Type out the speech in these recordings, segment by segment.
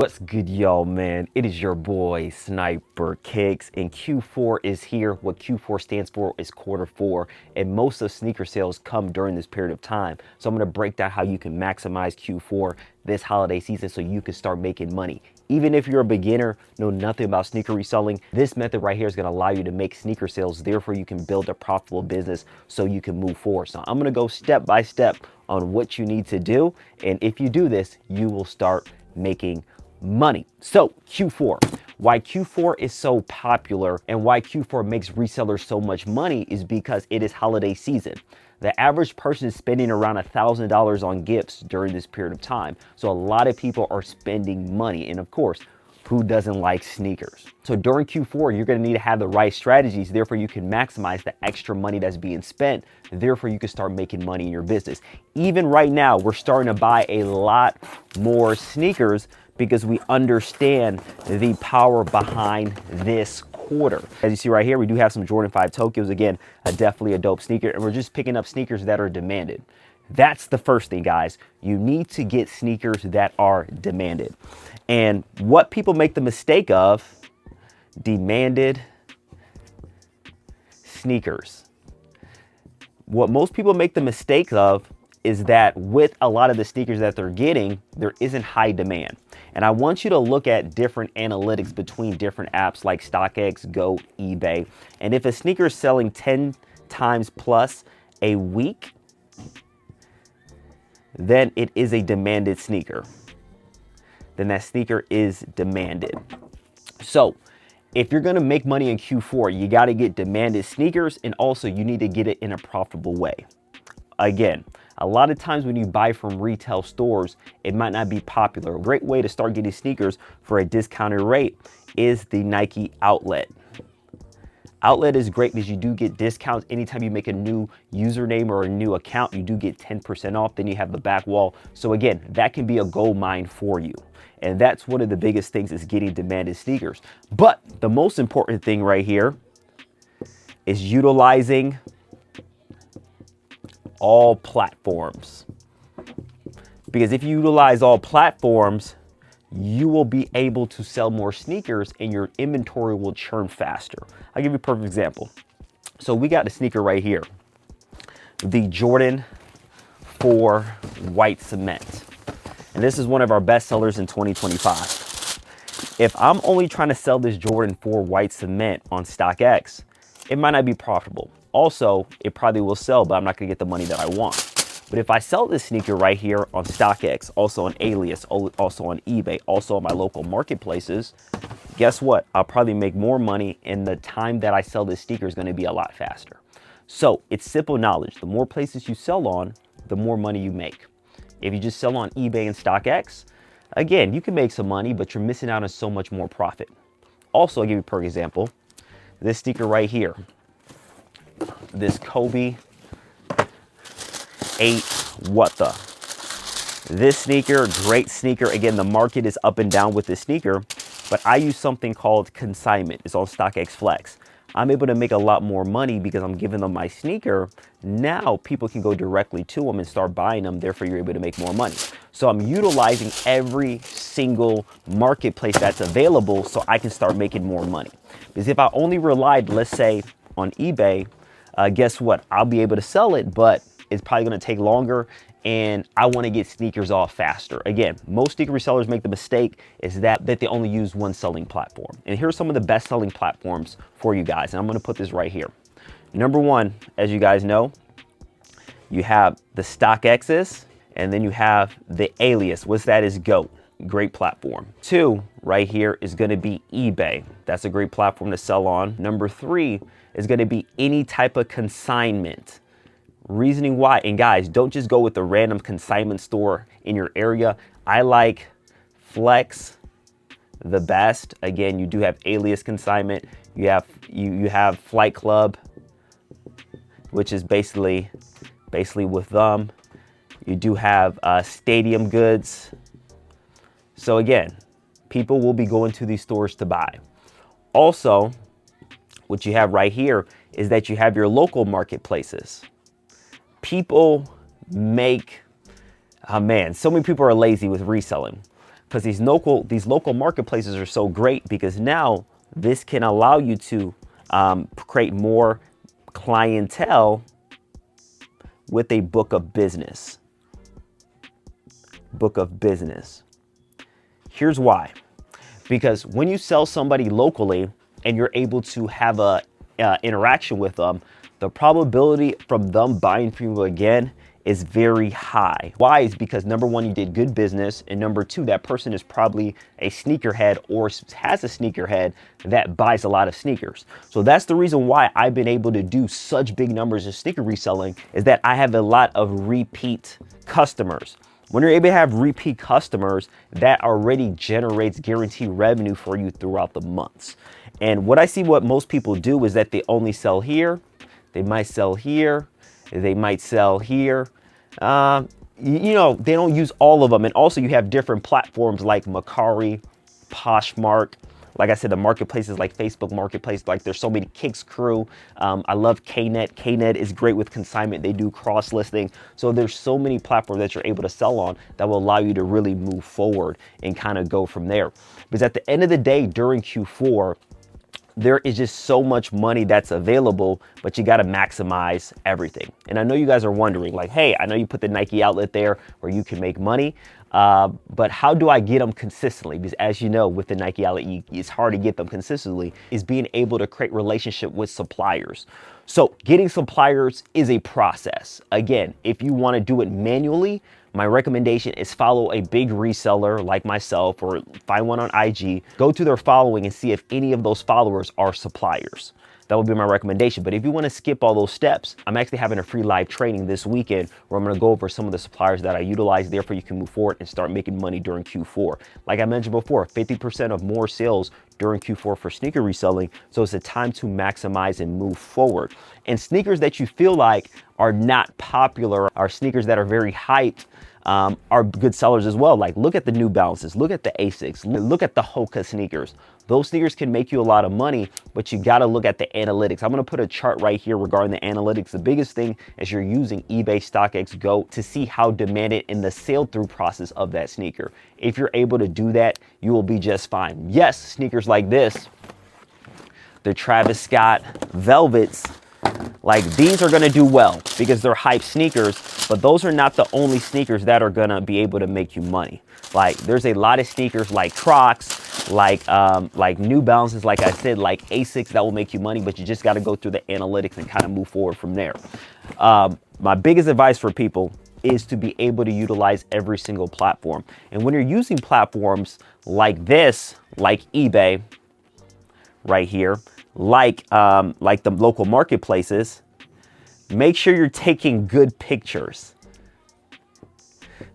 What's good, y'all, man? It is your boy Sniper Kicks, and Q4 is here. What Q4 stands for is quarter four, and most of sneaker sales come during this period of time. So I'm going to break down how you can maximize Q4 this holiday season so you can start making money. Even if you're a beginner, know nothing about sneaker reselling, this method right here is going to allow you to make sneaker sales. Therefore, you can build a profitable business so you can move forward. So I'm going to go step by step on what you need to do, and if you do this, you will start making money. So Q4, why Q4 is so popular and why Q4 makes resellers so much money is because it is holiday season. The average person is spending around $1,000 on gifts during this period of time. So a lot of people are spending money. And of course, who doesn't like sneakers? So during Q4, you're going to need to have the right strategies. Therefore, you can maximize the extra money that's being spent. Therefore, you can start making money in your business. Even right now, we're starting to buy a lot more sneakers because we understand the power behind this quarter. As you see right here, we do have some Jordan 5 Tokyos. Again, definitely a dope sneaker. And we're just picking up sneakers that are demanded. That's the first thing, guys. You need to get sneakers that are demanded. And what people make the mistake of, demanded sneakers. What most people make the mistake of is that with a lot of the sneakers that they're getting, there isn't high demand. And I want you to look at different analytics between different apps like StockX, GOAT, eBay. And if a sneaker is selling 10 times plus a week, then it is a demanded sneaker. Then that sneaker is demanded. So if you're gonna make money in Q4, you gotta get demanded sneakers, and also you need to get it in a profitable way. Again, a lot of times when you buy from retail stores, it might not be popular. A great way to start getting sneakers for a discounted rate is the Nike Outlet. Outlet is great because you do get discounts. Anytime you make a new username or a new account, you do get 10% off. Then you have the back wall. So again, that can be a gold mine for you. And that's one of the biggest things, is getting demanded sneakers. But the most important thing right here is utilizing all platforms. Because if you utilize all platforms, you will be able to sell more sneakers and your inventory will churn faster. I'll give you a perfect example. So we got a sneaker right here, the Jordan 4 White Cement. And this is one of our best sellers in 2025. If I'm only trying to sell this Jordan 4 White Cement on StockX, it might not be profitable. Also, it probably will sell, but I'm not gonna get the money that I want. But if I sell this sneaker right here on StockX, also on Alias, also on eBay, also on my local marketplaces, guess what? I'll probably make more money, and the time that I sell this sneaker is gonna be a lot faster. So it's simple knowledge. The more places you sell on, the more money you make. If you just sell on eBay and StockX, again, you can make some money, but you're missing out on so much more profit. Also, I'll give you a perfect example. This sneaker right here, this Kobe 8 What The. This sneaker, great sneaker. Again, the market is up and down with this sneaker, but I use something called consignment. It's on StockX Flex. I'm able to make a lot more money because I'm giving them my sneaker. Now people can go directly to them and start buying them. Therefore, you're able to make more money. So I'm utilizing every single marketplace that's available so I can start making more money. Because if I only relied, let's say, on eBay, guess what? I'll be able to sell it, but it's probably going to take longer, and I want to get sneakers off faster. Again, most sneaker resellers make the mistake is that they only use one selling platform. And here's some of the best selling platforms for you guys. And I'm going to put this right here. Number one, as you guys know, you have the StockX's, and then you have the Alias. What's that? Is GOAT. Great platform. Two, right here, is going to be eBay. That's a great platform to sell on. Number three is going to be any type of consignment. Reasoning why, and guys, don't just go with the random consignment store in your area. I like Flex the best. Again, you do have Alias consignment. You have Flight Club, which is basically with them. You do have Stadium Goods. So again, people will be going to these stores to buy. Also, what you have right here is that you have your local marketplaces. People make, oh man, so many people are lazy with reselling. because these local marketplaces are so great, because now this can allow you to create more clientele with a book of business. Book of business. Here's why. Because when you sell somebody locally and you're able to have a interaction with them, the probability from them buying from you again is very high. Why? Is because number one, you did good business, and number two, that person is probably a sneakerhead or has a sneakerhead that buys a lot of sneakers. So that's the reason why I've been able to do such big numbers of sneaker reselling, is that I have a lot of repeat customers. When you're able to have repeat customers, that already generates guaranteed revenue for you throughout the months. And what I see what most people do is that they only sell here, they might sell here, they might sell here. You know, they don't use all of them. And also you have different platforms like Mercari, Poshmark. Like I said, the marketplaces like Facebook Marketplace, like there's so many, Kicks Crew. I love Knet. Knet is great with consignment. They do cross listing. So there's so many platforms that you're able to sell on that will allow you to really move forward and kind of go from there. Because at the end of the day, during Q4, there is just so much money that's available, but you got to maximize everything. And I know you guys are wondering, like, hey, I know you put the Nike outlet there where you can make money, but how do I get them consistently? Because as you know, with the Nike outlet, it's hard to get them consistently, is being able to create relationship with suppliers. So getting suppliers is a process. Again, if you want to do it manually, my recommendation is follow a big reseller like myself, or find one on IG, go to their following and see if any of those followers are suppliers. That would be my recommendation. But if you want to skip all those steps, I'm actually having a free live training this weekend where I'm going to go over some of the suppliers that I utilize. Therefore, you can move forward and start making money during Q4. Like I mentioned before, 50% of more sales during Q4 for sneaker reselling. So it's a time to maximize and move forward. And sneakers that you feel like are not popular, are sneakers that are very hyped, are good sellers as well. Like, look at the New Balances, look at the Asics, look at the Hoka sneakers. Those sneakers can make you a lot of money, but you got to look at the analytics. I'm going to put a chart right here regarding the analytics. The biggest thing is you're using eBay StockX Go to see how demanded in the sale through process of that sneaker. If you're able to do that, you will be just fine. Yes, sneakers like this, the Travis Scott Velvets, like these are going to do well because they're hype sneakers, but those are not the only sneakers that are going to be able to make you money. Like, there's a lot of sneakers like Crocs, like New Balances, like I said, like Asics, that will make you money, but you just got to go through the analytics and kind of move forward from there. My biggest advice for people is to be able to utilize every single platform. And when you're using platforms like this, like eBay right here, like the local marketplaces, make sure you're taking good pictures.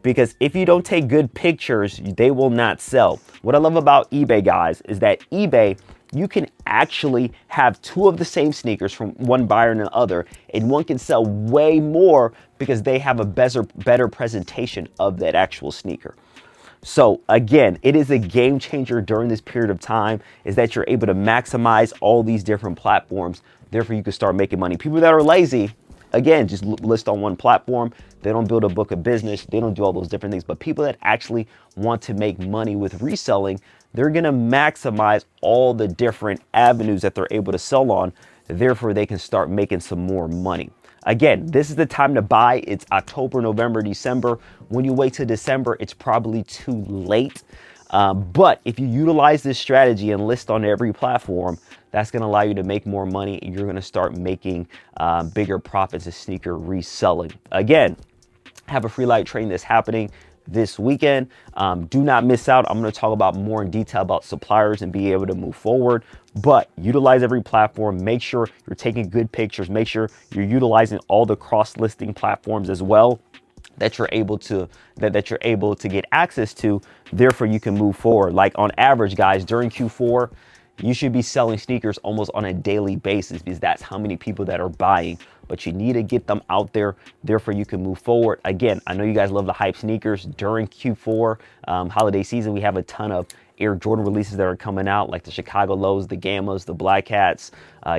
Because if you don't take good pictures, they will not sell. What I love about eBay, guys, is that eBay, you can actually have two of the same sneakers from one buyer and another, and one can sell way more because they have a better presentation of that actual sneaker. So again, it is a game changer during this period of time, is that you're able to maximize all these different platforms. Therefore, you can start making money. People that are lazy, again, just list on one platform. They don't build a book of business. They don't do all those different things. But people that actually want to make money with reselling, they're going to maximize all the different avenues that they're able to sell on. Therefore, they can start making some more money. Again, this is the time to buy. It's October, November, December. When you wait till December, it's probably too late. But if you utilize this strategy and list on every platform, that's going to allow you to make more money, and you're going to start making bigger profits as sneaker reselling. Again, have a free live training that's happening this weekend. Do not miss out. I'm going to talk about more in detail about suppliers and be able to move forward. But utilize every platform. Make sure you're taking good pictures. Make sure you're utilizing all the cross-listing platforms as well that you're able to get access to. Therefore, you can move forward. Like on average, guys, during Q4, you should be selling sneakers almost on a daily basis, because that's how many people that are buying. But you need to get them out there. Therefore, you can move forward. Again, I know you guys love the hype sneakers. During Q4 holiday season, we have a ton of Air Jordan releases that are coming out, like the Chicago Lows, the Gammas, the Black Hats,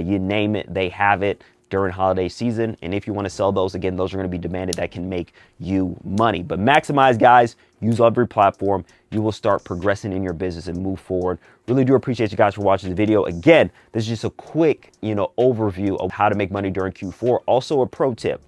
you name it, they have it during holiday season. And if you want to sell those, again, those are going to be demanded. That can make you money. But maximize, guys, Use every platform. You will start progressing in your business and move forward. Really do appreciate you guys for watching the video. Again, this is just a quick, overview of how to make money during Q4. Also a pro tip.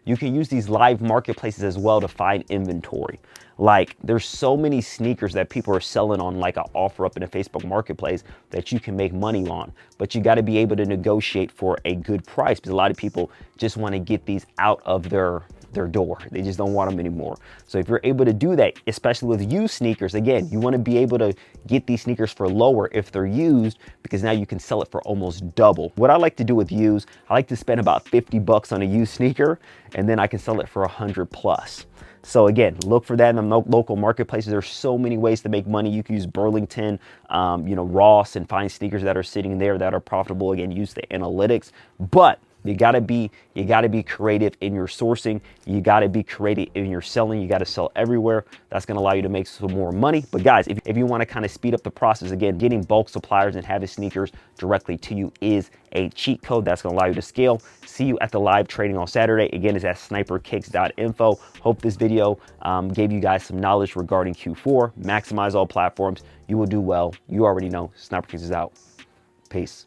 You can use these live marketplaces as well to find inventory. Like, there's so many sneakers that people are selling on like an offer up in a Facebook marketplace that you can make money on. But you got to be able to negotiate for a good price, because a lot of people just want to get these out of their door. They just don't want them anymore. So if you're able to do that, especially with used sneakers, again, you want to be able to get these sneakers for lower if they're used, because now you can sell it for almost double. What I like to do with used, I like to spend about 50 bucks on a used sneaker, and then I can sell it for 100 plus. So again, look for that in the local marketplaces. There's so many ways to make money. You can use Burlington, Ross, and find sneakers that are sitting there that are profitable. Again, use the analytics, but you gotta be creative in your sourcing. You gotta be creative in your selling. You gotta sell everywhere. That's gonna allow you to make some more money. But guys, if you wanna kind of speed up the process, again, getting bulk suppliers and having sneakers directly to you is a cheat code that's gonna allow you to scale. See you at the live trading on Saturday. Again, it's at sniperkicks.info. Hope this video gave you guys some knowledge regarding Q4. Maximize all platforms. You will do well. You already know. Sniper Kicks is out. Peace.